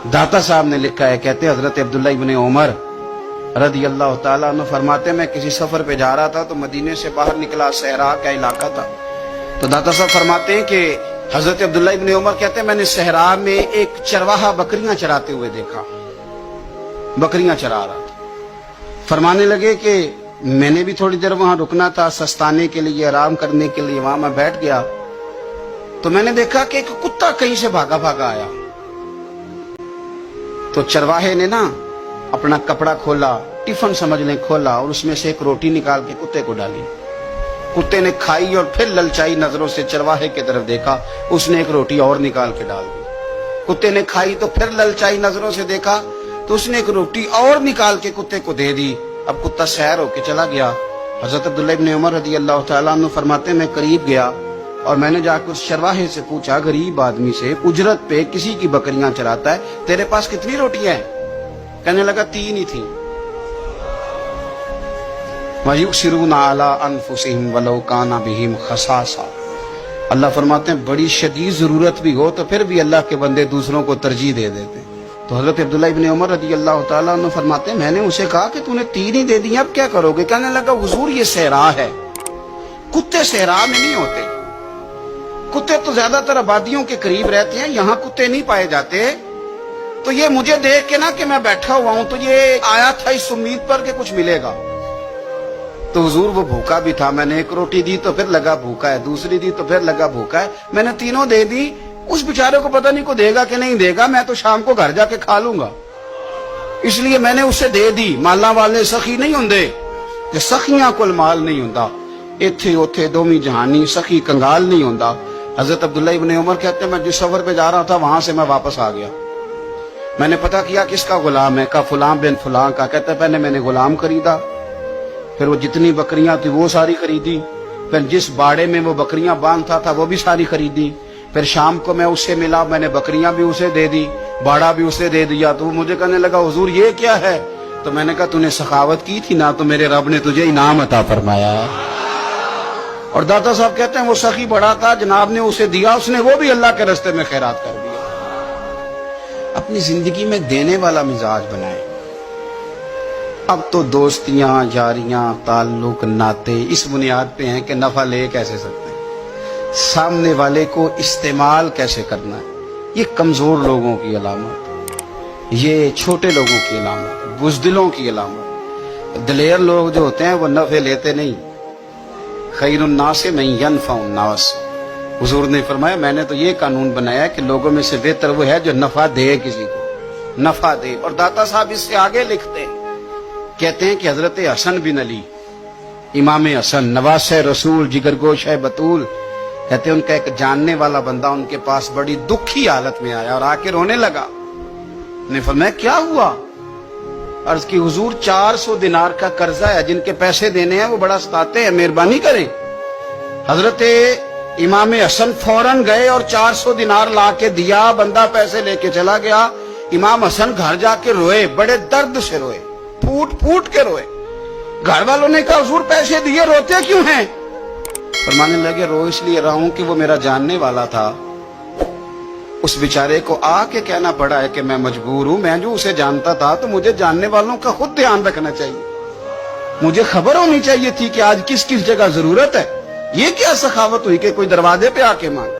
दाता साहब ने लिखा है, कहते हजरत अब्दुल्ला इब्न उमर रदी अल्लाह ताला अन्हु फरमाते, मैं किसी सफर पे जा रहा था तो मदीने से बाहर निकला, सहरा का इलाका था। तो दाता साहब फरमाते हैं कि हजरत अब्दुल्ला इब्न उमर कहते हैं, मैंने सहरा में एक चरवाहा बकरियां चराते हुए देखा, बकरियां चरा रहा था। फरमाने लगे कि मैंने भी थोड़ी देर वहां रुकना था, सस्ताने के लिए, आराम करने के लिए। वहां मैं बैठ गया तो मैंने देखा कि एक कुत्ता कहीं से भागा भागा आया। तो चरवाहे ने ना अपना कपड़ा खोला, टिफिन समझ लें खोला, और उसमें से एक रोटी निकाल के कुत्ते को डाली। कुत्ते ने खाई और फिर ललचाई नजरों से चरवाहे की तरफ देखा, उसने एक रोटी और निकाल के डाल दी। कुत्ते ने खाई तो फिर ललचाई नजरों से देखा तो उसने एक रोटी और निकाल के कुत्ते को दे दी। अब कुत्ता सैर होके चला गया। हजरत अब्दुल्ला इब्न उमर रज़ी अल्लाह तआला अन्हु फरमाते, मैं करीब गया और मैंने जाकर उस चरवाहे से पूछा, गरीब आदमी से, उजरत पे किसी की बकरियां चराता है, तेरे पास कितनी रोटियां हैं? कहने लगा 3 ही थी। वयुसिरूना अला अनफुसिहिम वलौ काना बिहिम खसासा। अल्लाह फरमाते हैं, बड़ी शदीद जरूरत भी हो तो फिर भी अल्लाह के बंदे दूसरों को तरजीह दे देते। तो हजरत अब्दुल्ला इब्न उमर रज़ी अल्लाह तआला अन्हु फरमाते हैं, मैंने उसे कहा कि तूने 3 ही दे दी, अब क्या करोगे? कहने लगा, हुजूर ये सहरा है, कुत्ते सहरा में नहीं होते, कुत्ते तो ज्यादातर आबादियों के करीब रहते हैं, यहाँ कुत्ते नहीं पाए जाते। तो ये मुझे देख के ना कि मैं बैठा हुआ हूं तो ये आया था इस उम्मीद पर कि कुछ मिलेगा। तो हुजूर वो भूखा भी था, मैंने एक रोटी दी तो फिर लगा भूखा है, दूसरी दी तो फिर लगा भूखा है, मैंने 3 दे दी। उस बेचारे को पता नहीं को देगा कि नहीं देगा, मैं तो शाम को घर जाके खा लूंगा, इसलिए मैंने उसे दे दी। माला वाले सखी नहीं होंगे, जे सखियां कोल माल नहीं होंदा, इथे उथे दोमी जहानी सखी कंगाल नहीं होंदा। हजरत अब्दुल्ला इब्न उमर कहते हैं, मैं जिस सफर पे जा रहा था वहां से मैं वापस आ गया। मैंने पता किया किसका गुलाम है, का फुलां बिन फुलां का। कहते पहले मैंने गुलाम खरीदा, फिर वो जितनी बकरियां थी वो सारी खरीदी, फिर जिस बाड़े में वो बकरियां बांधता था वो भी सारी खरीदी, फिर शाम को मैं उससे मिला, मैंने बकरियां भी उसे दे दी, बाड़ा भी उसे दे दिया। तो वो मुझे कहने लगा, हुजूर ये क्या है? तो मैंने कहा, तूने सखावत की थी ना, तो मेरे रब ने तुझे इनाम अता फरमाया। और दाता साहब कहते हैं, वो सखी बड़ा था, जनाब ने उसे दिया, उसने वो भी अल्लाह के रास्ते में खैरात कर दिया। अपनी जिंदगी में देने वाला मिजाज बनाए। अब तो दोस्तियां, यारियां, ताल्लुक, नाते इस बुनियाद पे हैं कि नफा ले कैसे सकते हैं, सामने वाले को इस्तेमाल कैसे करना है। ये कमजोर लोगों की अलामत, ये छोटे लोगों की अलामत, बुज़दिलों की अलामत। दिलेर लोग जो होते हैं वो नफे लेते नहीं। खैरुन नास मन यनफउन नास। हुजूर ने फरमाया, मैंने तो ये कानून बनाया कि लोगों में से बेहतर वो है जो नफा दे, किसी को नफा दे। और दाता साहब इससे आगे लिखते हैं, कहते हैं कि हजरत हसन बिन अली, इमाम हसन, नवासे रसूल, जिगरगोश है बतूल, कहते हैं उनका एक जानने वाला बंदा उनके पास बड़ी दुखी हालत में आया और आके रोने लगा। ने फरमाया, क्या हुआ? अर्ज की, हुजूर 400 दिनार का कर्जा है, जिनके पैसे देने हैं वो बड़ा सताते हैं, मेहरबानी करें। हजरत इमाम हसन फौरन गए और 400 दिनार ला के दिया, बंदा पैसे लेके चला गया। इमाम हसन घर जाके रोए, बड़े दर्द से रोए, फूट फूट के रोए। घर वालों ने कहा, हुजूर पैसे दिए, रोते क्यों हैं? फरमाने लगे, रो इसलिए रहा हूं कि वो मेरा जानने वाला था, उस बेचारे को आके कहना पड़ा है कि मैं मजबूर हूं। मैं जो उसे जानता था तो मुझे जानने वालों का खुद ध्यान रखना चाहिए, मुझे खबर होनी चाहिए थी कि आज किस किस जगह जरूरत है। ये क्या सखावत हुई कि कोई दरवाजे पे आके मांगे।